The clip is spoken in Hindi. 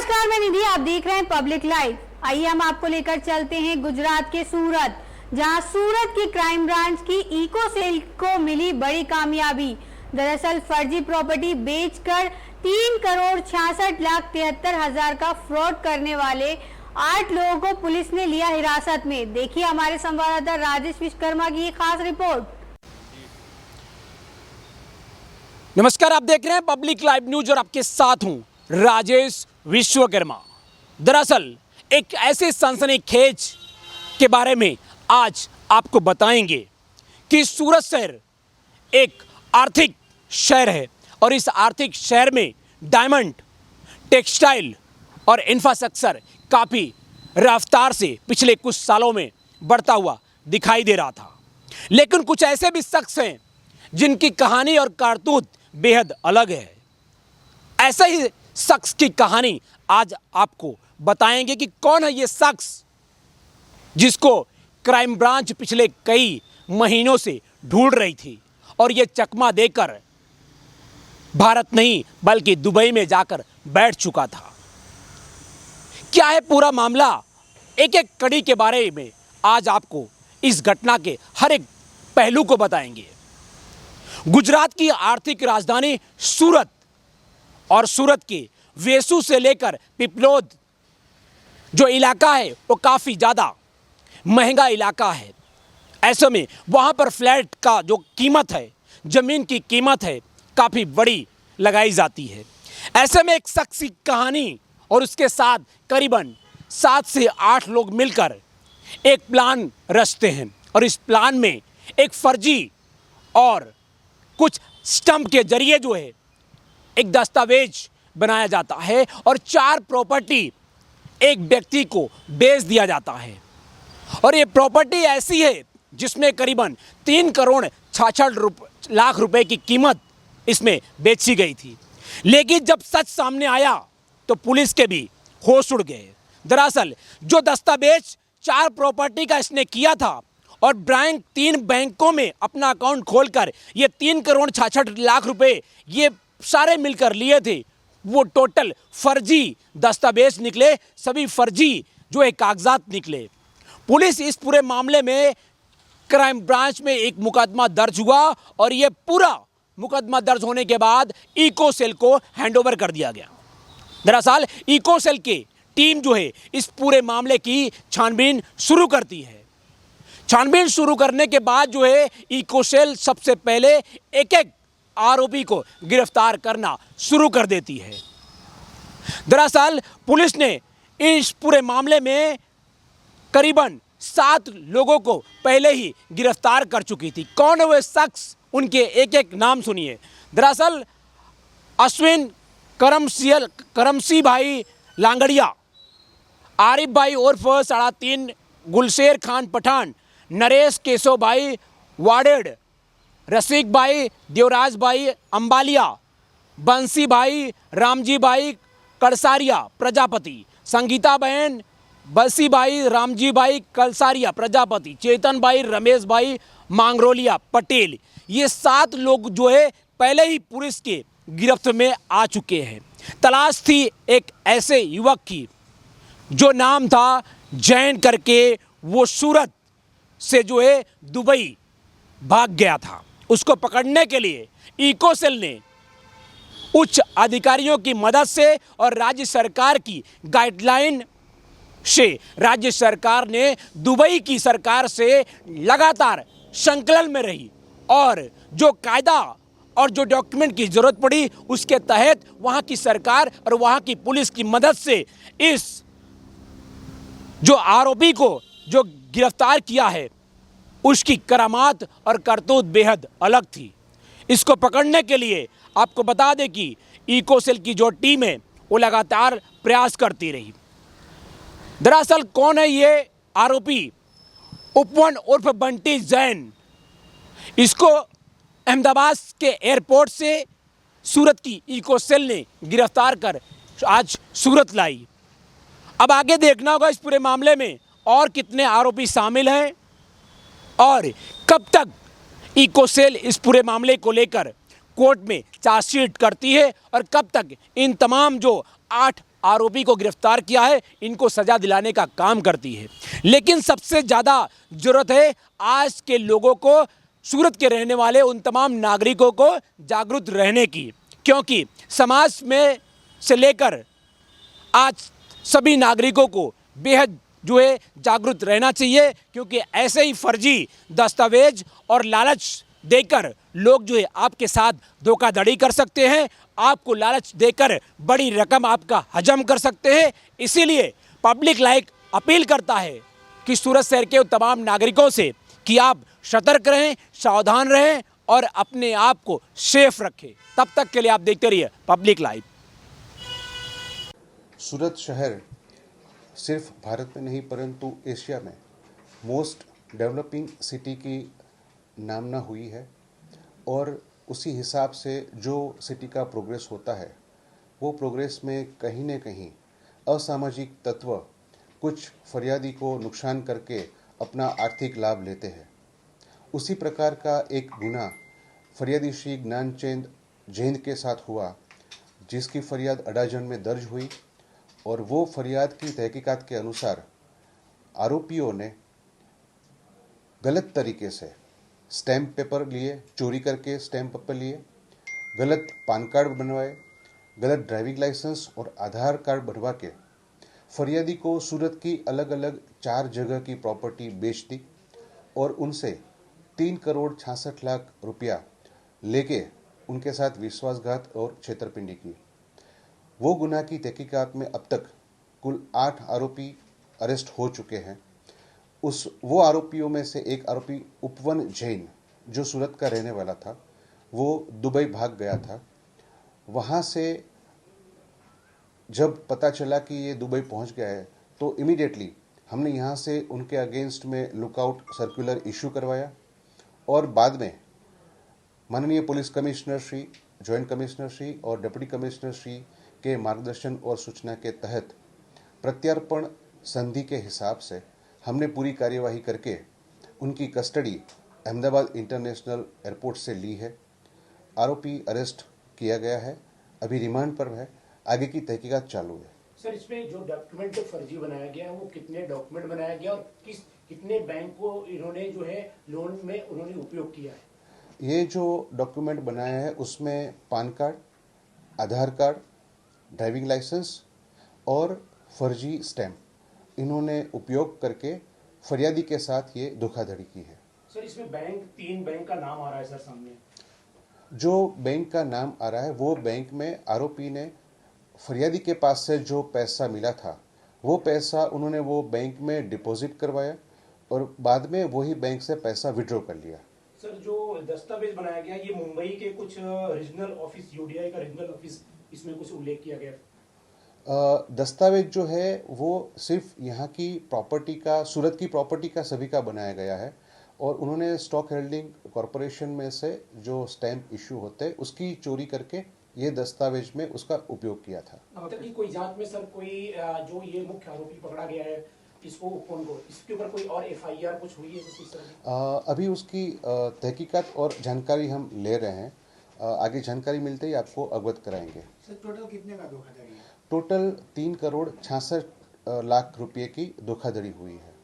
नमस्कार, मैं निधि, आप देख रहे हैं पब्लिक लाइव। आइए हम आपको लेकर चलते हैं गुजरात के सूरत, जहां सूरत की क्राइम ब्रांच की इको सेल को मिली बड़ी कामयाबी। दरअसल फर्जी प्रॉपर्टी बेचकर 3,66,73,000 का फ्रॉड करने वाले 8 लोगों को पुलिस ने लिया हिरासत में। देखिए हमारे संवाददाता राजेश विश्वकर्मा की ये खास रिपोर्ट। नमस्कार, आप देख रहे हैं पब्लिक लाइव न्यूज और आपके साथ हूं राजेश विश्वकर्मा। दरअसल एक ऐसे सनसनीखेज के बारे में आज आपको बताएंगे कि सूरत शहर एक आर्थिक शहर है और इस आर्थिक शहर में डायमंड, टेक्सटाइल और इंफ्रास्ट्रक्चर काफ़ी रफ्तार से पिछले कुछ सालों में बढ़ता हुआ दिखाई दे रहा था। लेकिन कुछ ऐसे भी शख्स हैं जिनकी कहानी और कारतूत बेहद अलग है। ऐसा ही शख्स की कहानी आज आपको बताएंगे कि कौन है ये शख्स जिसको क्राइम ब्रांच पिछले कई महीनों से ढूंढ रही थी और ये चकमा देकर भारत नहीं बल्कि दुबई में जाकर बैठ चुका था। क्या है पूरा मामला, एक एक कड़ी के बारे में आज आपको इस घटना के हर एक पहलू को बताएंगे। गुजरात की आर्थिक राजधानी सूरत और सूरत के वेसू से लेकर पिपलोद जो इलाका है वो काफ़ी ज़्यादा महंगा इलाका है। ऐसे में वहाँ पर फ्लैट का जो कीमत है, ज़मीन की कीमत है, काफ़ी बड़ी लगाई जाती है। ऐसे में एक शख्स की कहानी और उसके साथ करीबन 7 से 8 लोग मिलकर एक प्लान रचते हैं और इस प्लान में एक फर्जी और कुछ स्टंप के जरिए जो है एक दस्तावेज बनाया जाता है और 4 प्रॉपर्टी एक व्यक्ति को बेच दिया जाता है। और ये प्रॉपर्टी ऐसी है जिसमें करीबन 3,66,00,000 रुपए की कीमत इसमें बेची गई थी। लेकिन जब सच सामने आया तो पुलिस के भी होश उड़ गए। दरअसल जो दस्तावेज 4 प्रॉपर्टी का इसने किया था और 3 बैंकों में अपना अकाउंट खोलकर ये 3,66,00,000 रुपए ये सारे मिलकर लिए थे, वो टोटल फर्जी दस्तावेज निकले, सभी फर्जी जो है कागजात निकले। पुलिस इस पूरे मामले में क्राइम ब्रांच में एक मुकदमा दर्ज हुआ और ये पूरा मुकदमा दर्ज होने के बाद इको सेल को हैंडओवर कर दिया गया। दरअसल इको सेल की टीम जो है इस पूरे मामले की छानबीन शुरू करती है। छानबीन शुरू करने के बाद जो है इको सेल सबसे पहले एक आरोपी को गिरफ्तार करना शुरू कर देती है। दरअसल पुलिस ने इस पूरे मामले में करीबन 7 लोगों को पहले ही गिरफ्तार कर चुकी थी। कौन है वे शख्स, उनके एक एक नाम सुनिए। दरअसल अश्विन करमसी भाई लांगड़िया, आरिफ भाई उर्फ 3.5 गुलशेर खान पठान, नरेश केशव भाई वाडेड, रसिक भाई देवराज भाई अंबालिया, बंसी भाई रामजी भाई कड़सारिया प्रजापति, संगीता बहन बंसी भाई रामजी भाई कलसारिया प्रजापति, चेतन भाई रमेश भाई मांगरोलिया पटेल। ये 7 लोग जो है पहले ही पुलिस के गिरफ्त में आ चुके हैं। तलाश थी एक ऐसे युवक की जो नाम था जैन करके, वो सूरत से जो है दुबई भाग गया था। उसको पकड़ने के लिए इको सेल ने उच्च अधिकारियों की मदद से और राज्य सरकार की गाइडलाइन से राज्य सरकार ने दुबई की सरकार से लगातार संकलन में रही और जो कायदा और जो डॉक्यूमेंट की जरूरत पड़ी उसके तहत वहां की सरकार और वहां की पुलिस की मदद से इस जो आरोपी को जो गिरफ्तार किया है उसकी करामात और करतूत बेहद अलग थी। इसको पकड़ने के लिए आपको बता दें कि इको सेल की जो टीम है वो लगातार प्रयास करती रही। दरअसल कौन है ये आरोपी? उपवन उर्फ बंटी जैन। इसको अहमदाबाद के एयरपोर्ट से सूरत की इको सेल ने गिरफ्तार कर आज सूरत लाई। अब आगे देखना होगा इस पूरे मामले में और कितने आरोपी शामिल हैं और कब तक इको सेल इस पूरे मामले को लेकर कोर्ट में चार्जशीट करती है और कब तक इन तमाम जो 8 आरोपी को गिरफ्तार किया है इनको सजा दिलाने का काम करती है। लेकिन सबसे ज़्यादा ज़रूरत है आज के लोगों को, सूरत के रहने वाले उन तमाम नागरिकों को जागरूक रहने की, क्योंकि समाज में से लेकर आज सभी नागरिकों को बेहद जो है जागरूक रहना चाहिए, क्योंकि ऐसे ही फर्जी दस्तावेज और लालच देकर लोग जो है आपके साथ धोखाधड़ी कर सकते हैं, आपको लालच देकर बड़ी रकम आपका हजम कर सकते हैं। इसीलिए पब्लिक लाइक अपील करता है कि सूरत शहर के तमाम नागरिकों से कि आप सतर्क रहें, सावधान रहें और अपने आप को सेफ रखें। तब तक के लिए आप देखते रहिए पब्लिक लाइव। सूरत शहर सिर्फ भारत में नहीं परंतु एशिया में मोस्ट डेवलपिंग सिटी की नामना हुई है और उसी हिसाब से जो सिटी का प्रोग्रेस होता है वो प्रोग्रेस में कहीं न कहीं असामाजिक तत्व कुछ फरियादी को नुकसान करके अपना आर्थिक लाभ लेते हैं। उसी प्रकार का एक गुना फरियादी श्री ज्ञानचंद जैन के साथ हुआ, जिसकी फरियाद अडाजन में दर्ज हुई और वो फरियाद की तहकीकात के अनुसार आरोपियों ने गलत तरीके से स्टैम्प पेपर लिए, चोरी करके स्टैम्प पेपर लिए, गलत पान कार्ड बनवाए, गलत ड्राइविंग लाइसेंस और आधार कार्ड बनवा के फरियादी को सूरत की अलग अलग 4 जगह की प्रॉपर्टी बेच दी और उनसे 3,66,00,000 रुपया लेके उनके साथ विश्वासघात और छेतरपिंडी की। वो गुनाह की तहकीकात में अब तक कुल 8 आरोपी अरेस्ट हो चुके हैं। वो आरोपियों में से एक आरोपी उपवन जैन जो सूरत का रहने वाला था, वो दुबई भाग गया था। वहाँ से जब पता चला कि ये दुबई पहुँच गया है तो इमीडिएटली हमने यहाँ से उनके अगेंस्ट में लुकआउट सर्कुलर इशू करवाया और बाद में माननीय police commissioner Shri, joint commissioner Shri और डिप्टी कमिश्नर श्री के मार्गदर्शन और सूचना के तहत प्रत्यार्पण संधि के हिसाब से हमने पूरी कार्यवाही करके उनकी कस्टडी अहमदाबाद इंटरनेशनल एयरपोर्ट से ली है। आरोपी अरेस्ट किया गया है, अभी रिमांड पर है, आगे की तहकीकात चालू है। सर, इसमें जो डॉक्यूमेंट फर्जी बनाया गया है वो कितने डॉक्यूमेंट बनाया गया और कितने बैंक को इन्होंने जो है लोन में उन्होंने उपयोग किया है? ये जो डॉक्यूमेंट बनाया है उसमें पान कार्ड, आधार कार्ड, ड्राइविंग लाइसेंस और फर्जी स्टैम्प इन्होंने उपयोग करके फरियादी के साथ ये धोखाधड़ी की है। सर, इसमें 3 बैंक का नाम आ रहा है सर सामने। जो बैंक का नाम आ रहा है वो बैंक में आरोपी ने फरियादी के पास से जो पैसा मिला था वो पैसा उन्होंने वो बैंक में डिपॉजिट करवाया और बाद में वही बैंक से पैसा विड्रॉ कर लिया। सर, जो दस्तावेज बनाया गया ये मुंबई के कुछ रीजनल ऑफिस, यूडीआई का रीजनल ऑफिस, इसमें कुछ उल्लेख किया गया? दस्तावेज जो है वो सिर्फ यहाँ की प्रॉपर्टी का, सूरत की प्रॉपर्टी का सभी का बनाया गया है और उन्होंने स्टॉक होल्डिंग कॉरपोरेशन में से जो स्टैम्प इशू होते हैं उसकी चोरी करके ये दस्तावेज में उसका उपयोग किया था। अब तक की कोई जांच में सर कोई जो ये मुख्य आरोपी पकड़ा गया है इसको इसके ऊपर कोई और एफआईआर कुछ हुई है इस तरह? अभी उसकी तहकीकात और जानकारी हम ले रहे हैं, आगे जानकारी मिलते ही आपको अवगत कराएंगे। सर, टोटल कितने का धोखाधड़ी है? टोटल 3,66,00,000 रुपये की धोखाधड़ी हुई है।